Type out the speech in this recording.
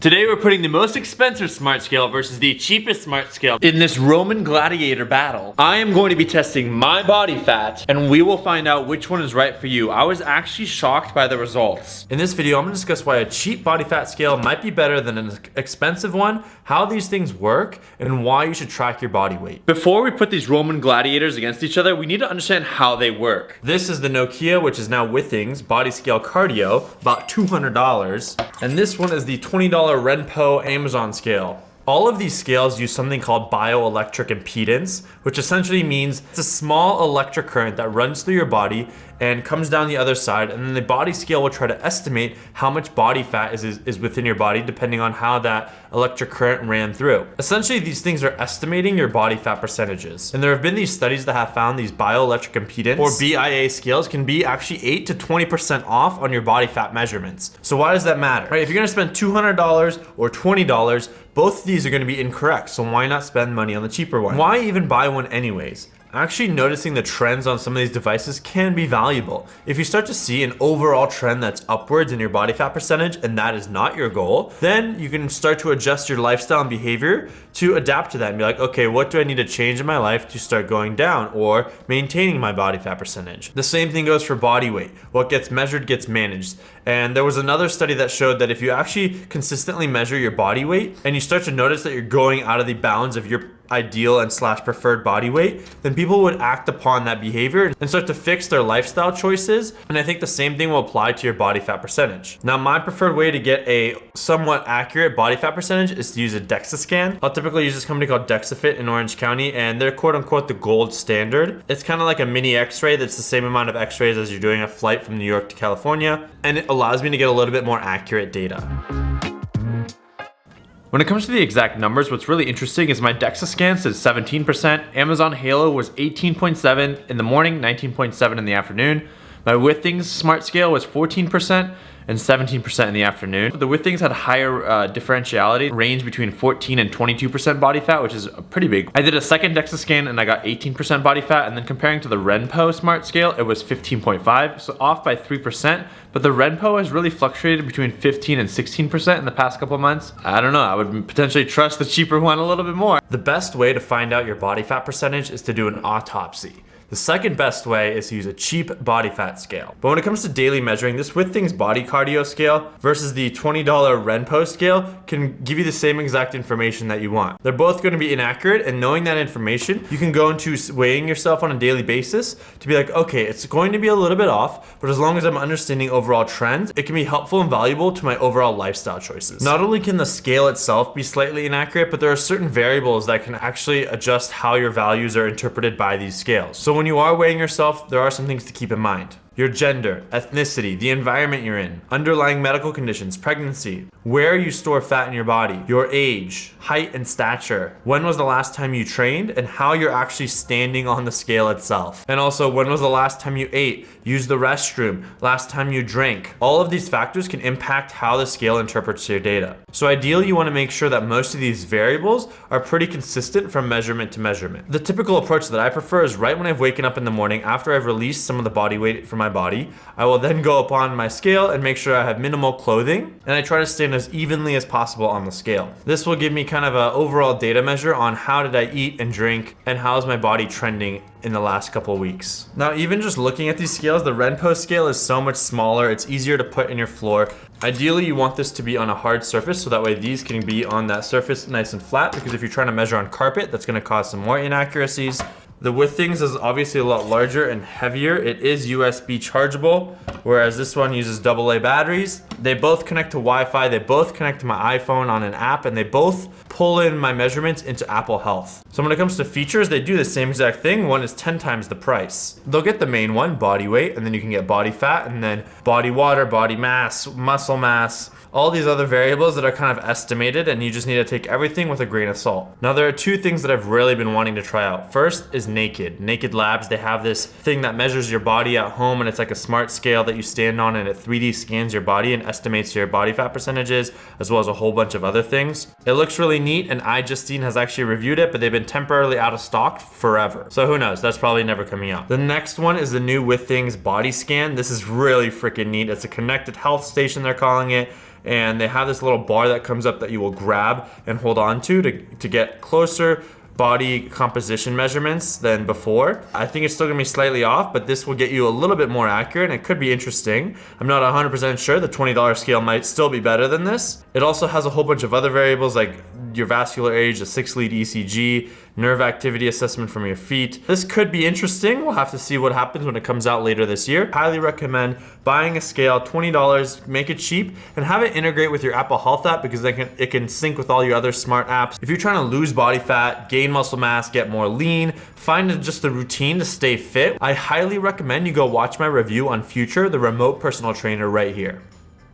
Today we're putting the most expensive smart scale versus the cheapest smart scale in this Roman gladiator battle. I am going to be testing my body fat and we will find out which one is right for you. I was actually shocked by the results. In this video, I'm going to discuss why a cheap body fat scale might be better than an expensive one, how these things work, and why you should track your body weight. Before we put these Roman gladiators against each other, we need to understand how they work. This is the Nokia, which is now Withings Body Scale Cardio, about $200. And this one is the $20 Renpho Amazon scale. All of these scales use something called BioElectric impedance, which essentially means it's a small electric current that runs through your body and comes down the other side, and then the body scale will try to estimate how much body fat is within your body depending on how that electric current ran through. Essentially, these things are estimating your body fat percentages. And there have been these studies that have found these bioelectric impedance, or BIA scales, can be actually 8 to 20% off on your body fat measurements. So why does that matter? Right, if you're gonna spend $200 or $20, both of these are gonna be incorrect, so why not spend money on the cheaper one? Why even buy one anyways? Actually noticing the trends on some of these devices can be valuable. If you start to see an overall trend that's upwards in your body fat percentage and that is not your goal, then you can start to adjust your lifestyle and behavior to adapt to that and be like, okay, what do I need to change in my life to start going down or maintaining my body fat percentage? The same thing goes for body weight. What gets measured gets managed. And there was another study that showed that if you actually consistently measure your body weight and you start to notice that you're going out of the bounds of your ideal and / preferred body weight, then people would act upon that behavior and start to fix their lifestyle choices. And I think the same thing will apply to your body fat percentage. Now, my preferred way to get a somewhat accurate body fat percentage is to use a Dexa Scan. I'll typically use this company called DexaFit in Orange County, and they're quote unquote the gold standard. It's kind of like a mini x-ray that's the same amount of x-rays as you're doing a flight from New York to California, and it allows me to get a little bit more accurate data. When it comes to the exact numbers, what's really interesting is my Dexa Scan says 17%, Amazon Halo was 18.7 in the morning, 19.7 in the afternoon. My Withings Smart Scale was 14% and 17% in the afternoon. The Withings had higher differentiality, range between 14 and 22% body fat, which is pretty big. I did a second Dexa Scan and I got 18% body fat, and then comparing to the Renpho Smart Scale, it was 15.5, so off by 3%. But the Renpho has really fluctuated between 15 and 16% in the past couple months. I don't know, I would potentially trust the cheaper one a little bit more. The best way to find out your body fat percentage is to do an autopsy. The second best way is to use a cheap body fat scale. But when it comes to daily measuring, this Withings body cardio scale versus the $20 Renpho scale can give you the same exact information that you want. They're both going to be inaccurate, and knowing that information, you can go into weighing yourself on a daily basis to be like, okay, it's going to be a little bit off, but as long as I'm understanding overall trends, it can be helpful and valuable to my overall lifestyle choices. Not only can the scale itself be slightly inaccurate, but there are certain variables that can actually adjust how your values are interpreted by these scales. So when you are weighing yourself, there are some things to keep in mind. Your gender, ethnicity, the environment you're in, underlying medical conditions, pregnancy, where you store fat in your body, your age, height and stature, when was the last time you trained, and how you're actually standing on the scale itself. And also, when was the last time you ate, used the restroom, last time you drank. All of these factors can impact how the scale interprets your data. So ideally, you want to make sure that most of these variables are pretty consistent from measurement to measurement. The typical approach that I prefer is right when I've waken up in the morning, after I've released some of the body weight from my body, I will then go upon my scale and make sure I have minimal clothing, and I try to stand as evenly as possible on the scale. This will give me kind of an overall data measure on how did I eat and drink and how is my body trending in the last couple of weeks. Now, even just looking at these scales, the Renpho scale is so much smaller, it's easier to put in your floor. Ideally, you want this to be on a hard surface so that way these can be on that surface nice and flat, because if you're trying to measure on carpet, that's going to cause some more inaccuracies. The Withings is obviously a lot larger and heavier. It is USB chargeable, whereas this one uses AA batteries. They both connect to Wi-Fi, they both connect to my iPhone on an app, and they both pull in my measurements into Apple Health. So when it comes to features, they do the same exact thing. One is 10 times the price. They'll get the main one, body weight, and then you can get body fat, and then body water, body mass, muscle mass, all these other variables that are kind of estimated, and you just need to take everything with a grain of salt. Now, there are two things that I've really been wanting to try out. First is Naked Labs. They have this thing that measures your body at home, and it's like a smart scale that you stand on, and it 3D scans your body and estimates your body fat percentages, as well as a whole bunch of other things. It looks really neat, and iJustine has actually reviewed it, but they've been temporarily out of stock forever. So who knows? That's probably never coming out. The next one is the new Withings Body Scan. This is really freaking neat. It's a connected health station, they're calling it. and they have this little bar that comes up that you will grab and hold on to get closer body composition measurements than before. I think it's still gonna be slightly off, but this will get you a little bit more accurate and it could be interesting. I'm not 100% sure. The $20 scale might still be better than this. It also has a whole bunch of other variables like your vascular age, a 6-lead ECG, nerve activity assessment from your feet. This could be interesting. We'll have to see what happens when it comes out later this year. Highly recommend buying a scale, $20, make it cheap, and have it integrate with your Apple Health app because it can sync with all your other smart apps. If you're trying to lose body fat, gain muscle mass, get more lean, find just the routine to stay fit, I highly recommend you go watch my review on Future, the remote personal trainer right here.